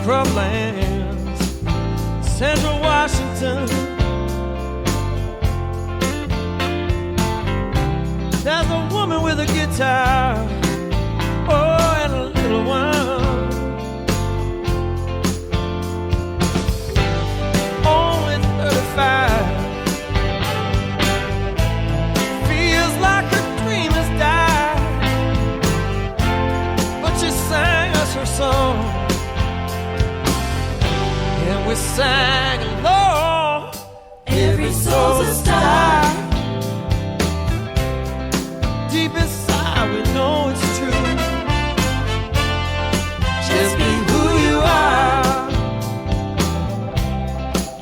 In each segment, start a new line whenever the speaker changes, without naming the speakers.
scrublands, Central Washington. There's a woman with a guitar, oh, and a little one. Only 35. Feels like her dream has died, but she sang us her song, and we sang along. Every soul's a star. Deep inside we know it's true. Just be who you are.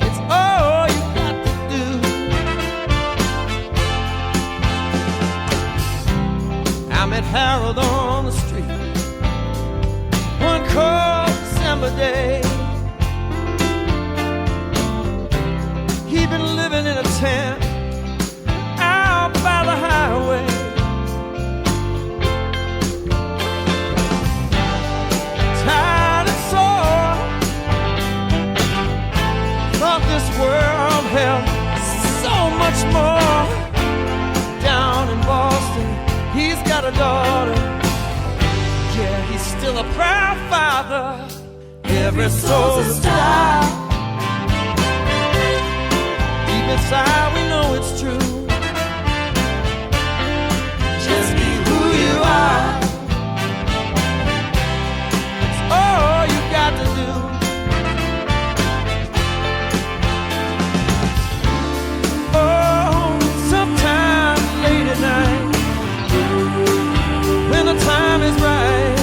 It's all you got to do. I met Harold on the street one cold December day. He'd been living in a tent out by the highway. Tired and sore, thought this world held so much more. Down in Boston, he's got a daughter. Yeah, he's still a proud father. Every soul's a star. Deep inside we know it's true. Just be who you are. It's all you got to do. Oh, sometime late at night, when the time is right,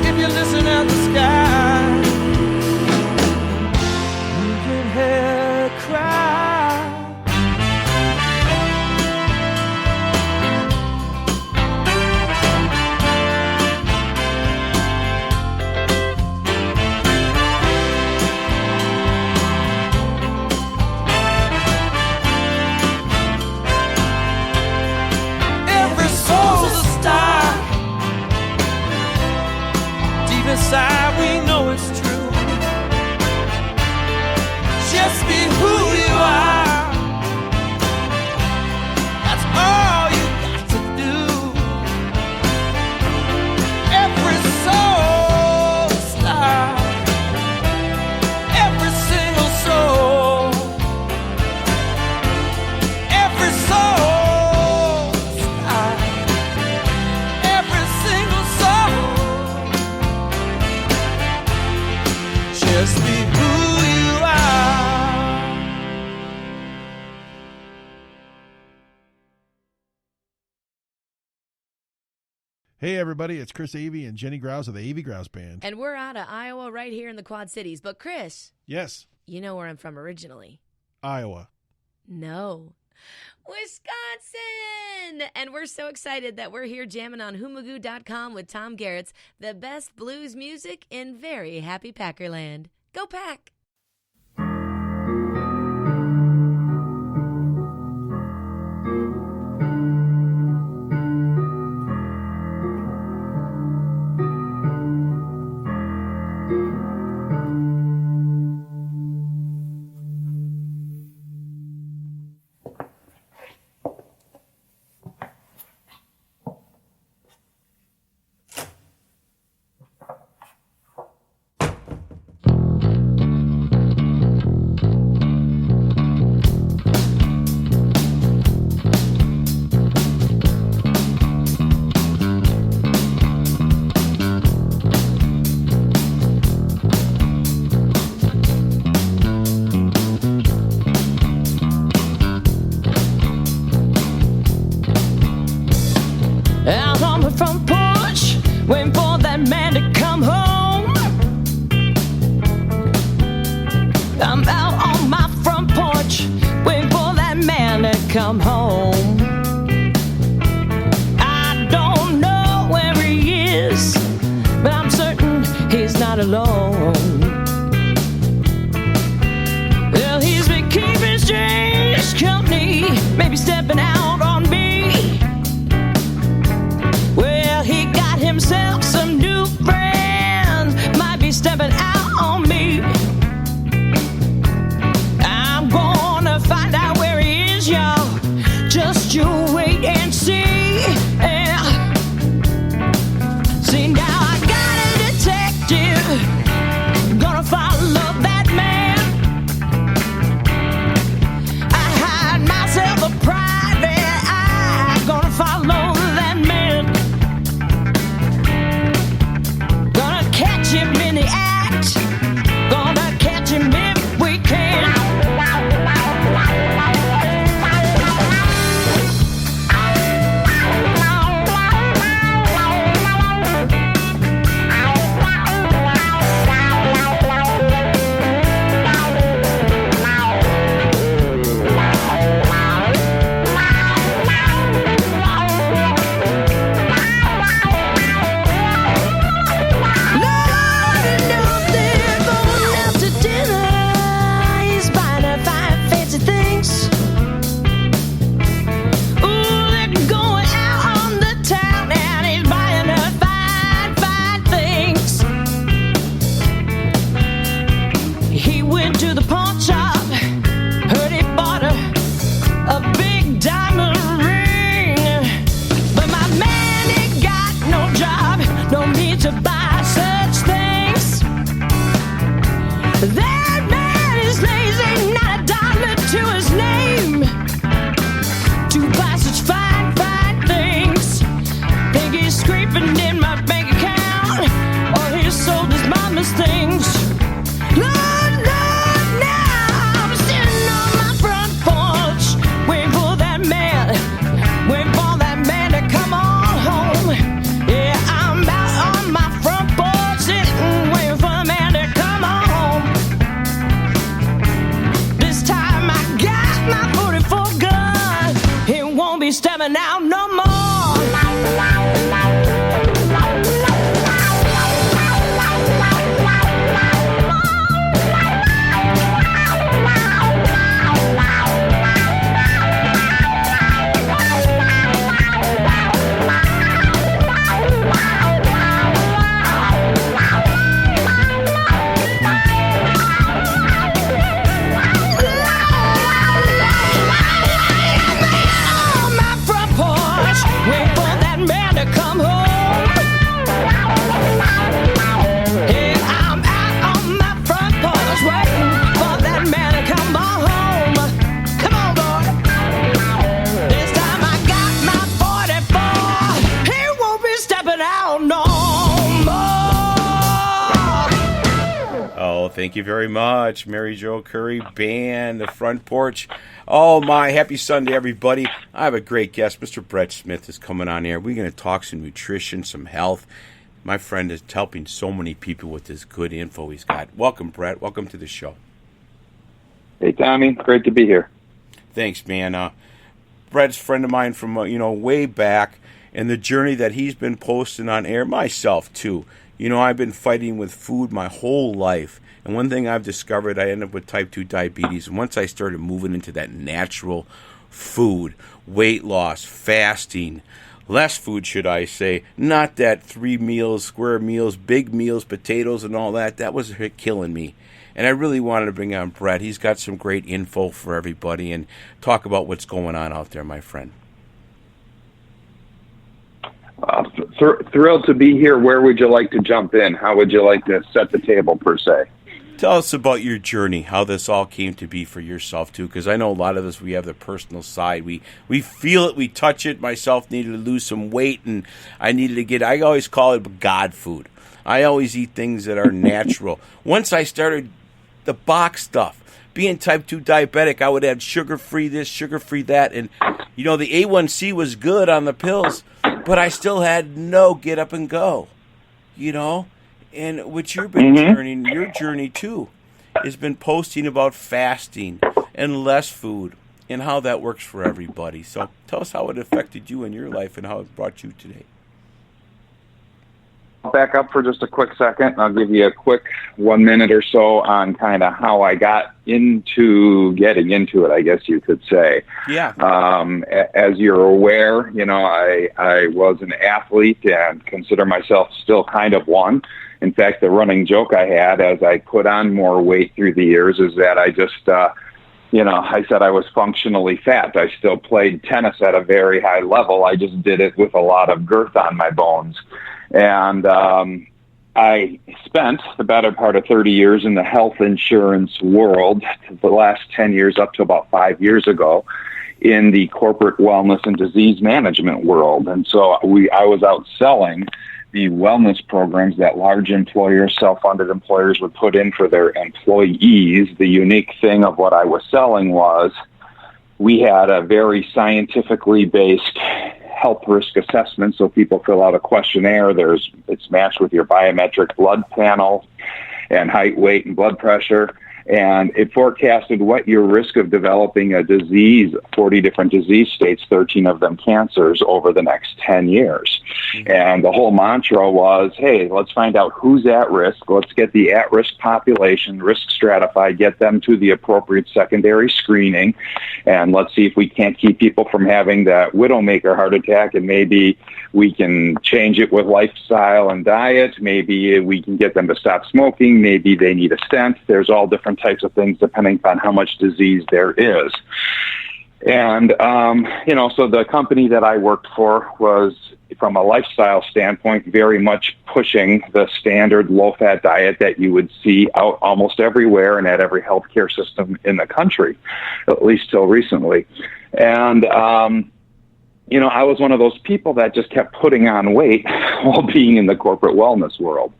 if you listen at the sky, you can hear it cry. Every soul's a star. Deep inside we know it's true. Just be who you are. That's all you got to do. Every soul star. Every single soul. Every soul star. Every single soul. Just be who you are.
Hey everybody, it's Chris Avey and Jenny Grouse of the Avey Grouse Band.
And we're out of Iowa right here in the Quad Cities. But Chris,
Yes,
you know where I'm from originally.
Iowa.
No. Wisconsin! And we're so excited that we're here jamming on Hoomagoo.com with Tom Garrett's the best blues music in very happy Packerland. Go Pack!
Out on the front porch, waiting for that man to come home. I'm out on my front porch, waiting for that man to come home. I don't know where he is, but I'm certain he's not alone. Well, he's been keeping strange company, maybe stepping out on me. Well, he got himself some new friends. just you wait and see. Yeah. See, now I got a detective, gonna follow that man. I hide myself a private eye, gonna follow that man. Gonna catch him in the act, gonna catch him if we can. That man is lazy, not a dollar to his name. To buy such fine, fine things. Think he's scraping in my bank account, or he sold his mama's things. Lord, Lord, now I'm sitting on my front porch, waiting for that man, waiting for that man to come on home. Yeah, I'm out on my front porch, sitting, waiting for the man to come on home. This time I got my 44 gun. He won't be stepping out no more. On my front porch, waiting for that man to come home. Yeah, I'm out on my front porch, waiting for that man to come on home. Come on, boy. This time I got my 44. He won't be stepping out no more.
Oh, thank you very much, Mary Jo Curry Band, The Front Porch. Oh, my. Happy Sunday, everybody. I have a great guest. Mr. Brett Smith is coming on here. We're going to talk some nutrition, some health. My friend is helping so many people with this good info he's got. Welcome, Brett. Welcome to the show.
Hey, Tommy. Great to be here.
Thanks, man. Brett's a friend of mine from, way back, and the journey that he's been posting on air, myself, too. I've been fighting with food my whole life. And one thing I've discovered, I ended up with type 2 diabetes. And once I started moving into that natural food, weight loss, fasting, less food, should I say, not that 3 meals, square meals, big meals, potatoes and all that, that was killing me. And I really wanted to bring on Brett. He's got some great info for everybody and talk about what's going on out there, my friend.
Thrilled to be here. Where would you like to jump in? How would you like to set the table, per se?
Tell us about your journey, how this all came to be for yourself, too, because I know a lot of us, we have the personal side. We feel it, we touch it. Myself needed to lose some weight, and I needed to get, I always call it God food. I always eat things that are natural. Once I started the box stuff, being type 2 diabetic, I would have sugar-free this, sugar-free that, and, the A1C was good on the pills, but I still had no get up and go, And what you've been journeying, your journey too, has been posting about fasting and less food and how that works for everybody. So tell us how it affected you in your life and how it brought you today.
I'll back up for just a quick second. I'll give you a quick 1 minute or so on kind of how I got into getting into it, I guess you could say.
Yeah.
As you're aware, I was an athlete and consider myself still kind of one. In fact, the running joke I had as I put on more weight through the years is that I just I said I was functionally fat. I still played tennis at a very high level. I just did it with a lot of girth on my bones. And I spent the better part of 30 years in the health insurance world, the last 10 years up to about 5 years ago, in the corporate wellness and disease management world. And so I was out selling the wellness programs that large employers, self-funded employers would put in for their employees. The unique thing of what I was selling was we had a very scientifically based health risk assessment. So people fill out a questionnaire. It's matched with your biometric blood panel and height, weight, and blood pressure. And it forecasted what your risk of developing a disease, 40 different disease states, 13 of them cancers, over the next 10 years. And the whole mantra was, hey, let's find out who's at risk. Let's get the at-risk population risk stratified, get them to the appropriate secondary screening, and let's see if we can't keep people from having that widowmaker heart attack, and maybe we can change it with lifestyle and diet. Maybe we can get them to stop smoking. Maybe they need a stent. There's all different types of things depending upon how much disease there is. And, so the company that I worked for was, from a lifestyle standpoint, very much pushing the standard low-fat diet that you would see out almost everywhere and at every healthcare system in the country, at least till recently. And, I was one of those people that just kept putting on weight while being in the corporate wellness world.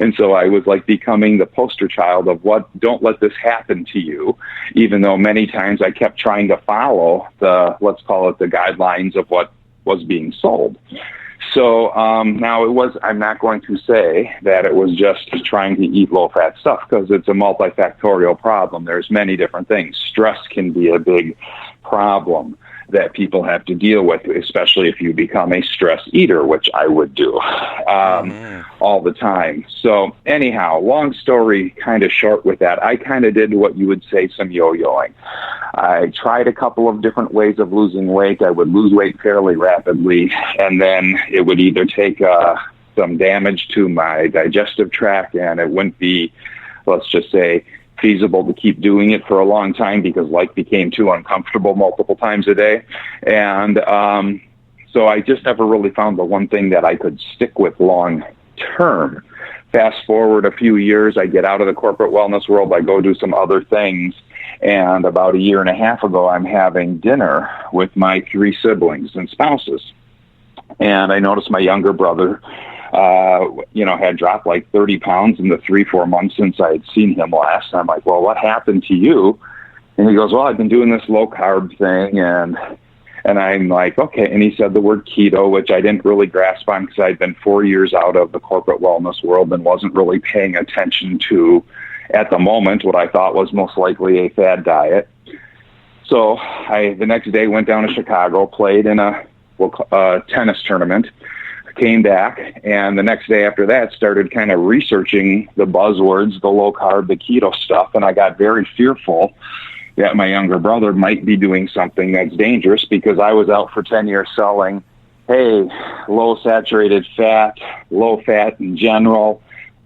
And so I was like becoming the poster child of don't let this happen to you, even though many times I kept trying to follow let's call it the guidelines of what was being sold. So now I'm not going to say that it was just trying to eat low-fat stuff, because it's a multifactorial problem. There's many different things. Stress can be a big problem that people have to deal with, especially if you become a stress eater, which I would do all the time. So anyhow, long story kind of short with that, I kind of did what you would say some yo-yoing. I tried a couple of different ways of losing weight. I would lose weight fairly rapidly, and then it would either take some damage to my digestive tract, and it wouldn't be, let's just say, feasible to keep doing it for a long time because life became too uncomfortable multiple times a day. And so I just never really found the one thing that I could stick with long term. Fast forward a few years, I get out of the corporate wellness world, I go do some other things. And about a year and a half ago, I'm having dinner with my 3 siblings and spouses. And I noticed my younger brother had dropped like 30 pounds in the 3-4 months since I had seen him last. And I'm like, well, what happened to you? And he goes, well, I've been doing this low carb thing. And I'm like, okay. And he said the word keto, which I didn't really grasp on because I'd been 4 years out of the corporate wellness world and wasn't really paying attention to, at the moment, what I thought was most likely a fad diet. So I, the next day, went down to Chicago, played in a tennis tournament, came back, and the next day after that started kind of researching the buzzwords, the low carb, the keto stuff, and I got very fearful that my younger brother might be doing something that's dangerous, because I was out for 10 years selling, hey, low saturated fat, low fat in general,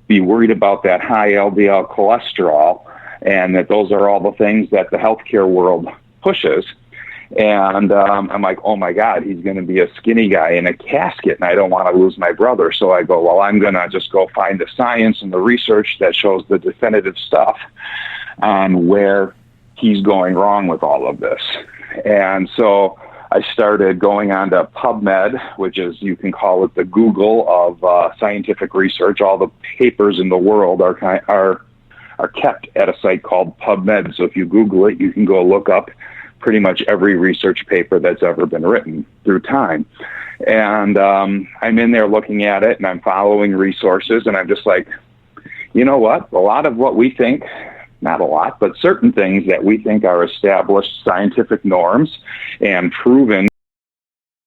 be worried about that high LDL cholesterol, and that those are all the things that the healthcare world pushes. And I'm like, oh, my God, he's going to be a skinny guy in a casket, and I don't want to lose my brother. So I go, well, I'm going to just go find the science and the research that shows the definitive stuff on where he's going wrong with all of this. And so I started going on to PubMed, which is, you can call it the Google of scientific research. All the papers in the world are kept at a site called PubMed. So if you Google it, you can go look up pretty much every research paper that's ever been written through time. And I'm in there looking at it, and I'm following resources, and I'm just like, you know what? A lot of what we think, not a lot, but certain things that we think are established scientific norms and proven